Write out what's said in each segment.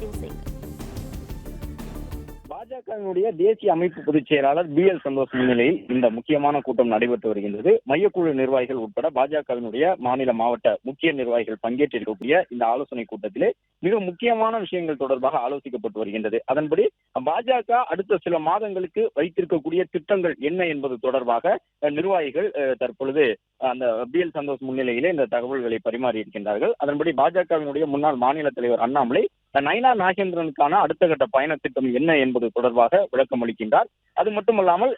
Continue செய்யுங்க. பாஜகவினுடைய தேசிய அமைப்பு பொதுச் செயலாளர் BL சந்தோஷ் முன்னிலையில் இந்த முக்கியமான கூட்டம் நடைபெற்று வருகின்றது. மையக்குழு நிர்வாகிகள் உட்பட பாஜகவினுடைய மாநில மாவட்ட முக்கிய நிர்வாகிகள் பங்கேற்றிருக்கக்கூடிய இந்த ஆலோசனை கூட்டத்திலே மிக முக்கியமான விஷயங்கள் தொடர்பாக ஆலோசிக்கப்பட்டு வருகின்றது. அதன்படி பாஜக அடுத்த சில மாதங்களுக்கு வைத்திருக்கக்கூடிய திட்டங்கள் என்ன என்பது தொடர்பாக நிர்வாகிகள் தற்பொழுது அந்த BL சந்தோஷ் முன்னிலையிலே இந்த தகவல்களை பரிமாறி இருக்கின்றார்கள். அதன்படி பாஜகவினுடைய முன்னாள் மாநில தலைவர் அண்ணாமலை நயினார் நாகேந்திரனுக்கான அடுத்த கட்ட பயண திட்டம் என்ன என்பது தொடர்பாக விளக்கம் அளிக்கின்றார். அது மட்டுமல்லாமல்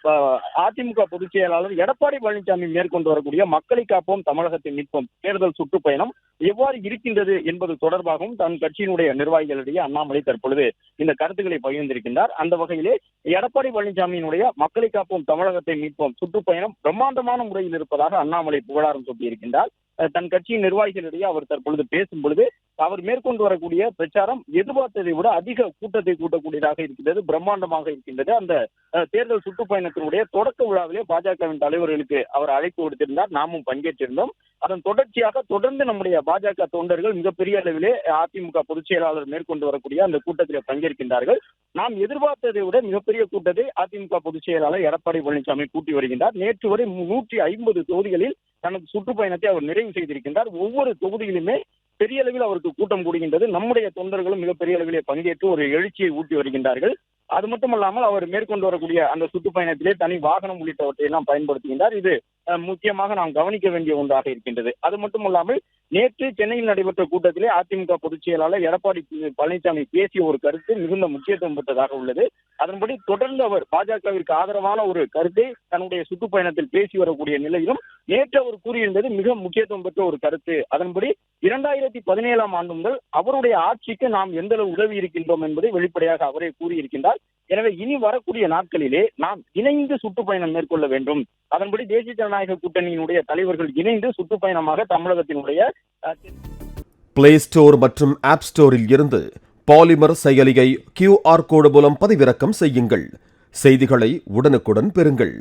அதிமுக பொதுச் செயலாளர் எடப்பாடி பழனிசாமி மேற்கொண்டு வரக்கூடிய மக்களை காப்போம் தமிழகத்தை மீட்போம் தேர்தல் சுற்றுப்பயணம் எவ்வாறு இருக்கின்றது என்பது தொடர்பாகவும் தன் கட்சியினுடைய நிர்வாகிகளிடையே அண்ணாமலை தற்பொழுது இந்த கருத்துக்களை பகிர்ந்திருக்கின்றார். அந்த வகையிலே எடப்பாடி பழனிசாமியினுடைய மக்களை காப்போம் தமிழகத்தை மீட்போம் சுற்றுப்பயணம் பிரம்மாண்டமான முறையில் இருப்பதாக அண்ணாமலை புகழாரம் சூட்டியிருக்கின்றார். தன் கட்சியின் நிர்வாகிகளிடையே அவர் தற்பொழுது பேசும் பொழுது அவர் மேற்கொண்டு வரக்கூடிய பிரச்சாரம் எதிர்பார்த்ததை விட அதிக கூட்டத்தை கூட்டக்கூடியதாக இருக்கின்றது, பிரம்மாண்டமாக இருக்கின்றது. அந்த தேர்தல் சுற்றுப்பயணத்தினுடைய தொடக்க விழாவிலே பாஜகவின் தலைவர்களுக்கு அவர் அழைப்பு கொடுத்திருந்தார், நாமும் பங்கேற்றிருந்தோம். அதன் தொடர்ச்சியாக தொடர்ந்து நம்முடைய பாஜக தொண்டர்கள் மிகப்பெரிய அளவிலே அதிமுக பொதுச் செயலாளர் மேற்கொண்டு வரக்கூடிய அந்த கூட்டத்தில் பங்கேற்கின்றார்கள். நாம் எதிர்பார்த்ததை விட மிகப்பெரிய கூட்டத்தை அதிமுக பொதுச் செயலாளர் எடப்பாடி பழனிசாமி கூட்டி வருகின்றார். நேற்று வரை 150 தொகுதிகளில் தனது சுற்றுப்பயணத்தை அவர் நிறைவு செய்திருக்கின்றார். ஒவ்வொரு தொகுதியிலுமே பெரிய அளவில் அவருக்கு கூட்டம் கூடுகின்றது. நம்முடைய தொண்டர்களும் மிகப்பெரிய அளவிலே பங்கேற்று ஒரு எழுச்சியை ஊட்டி வருகின்றார்கள். அது மட்டுமல்லாமல் அவர் மேற்கொண்டு வரக்கூடிய அந்த சுற்றுப்பயணத்திலே தனி வாகனம் உள்ளிட்டவற்றை எல்லாம் பயன்படுத்துகின்றார். இது முக்கியமாக நாம் கவனிக்க வேண்டிய ஒன்றாக இருக்கின்றது. அது மட்டுமல்லாமல் நேற்று சென்னையில் நடைபெற்ற கூட்டத்திலே அதிமுக பொதுச் செயலாளர் எடப்பாடி பழனிசாமி பேசிய ஒரு கருத்து மிகுந்த முக்கியத்துவம் பெற்றதாக உள்ளது. அதன்படி தொடர்ந்து அவர் பாஜகவிற்கு ஆதரவான ஒரு கருத்தை தன்னுடைய சுற்றுப்பயணத்தில் பேசி வரக்கூடிய நிலையிலும் நேற்று அவர் கூறியிருந்தது மிக முக்கியத்துவம் பெற்ற ஒரு கருத்து. அதன்படி 2017 ஆண்டு முதல் அவருடைய ஆட்சிக்கு நாம் எந்த அளவு உதவி இருக்கின்றோம் என்பதை வெளிப்படையாக அவரே கூறியிருக்கின்றார். எனவே இனி வரக்கூடிய நாட்களிலே நாம் இணைந்து சுற்றுப்பயணம் மேற்கொள்ள வேண்டும். அதன்படி தேசிய ஜனநாயக கூட்டணியினுடைய தலைவர்கள் இணைந்து சுற்றுப்பயணமாக தமிழகத்தினுடைய பிளே ஸ்டோர் மற்றும் ஆப் ஸ்டோரில் இருந்து பாலிமர் செயலியை QR கோடு மூலம் பதிவிறக்கம் செய்யுங்கள். செய்திகளை உடனுக்குடன் பெறுங்கள்.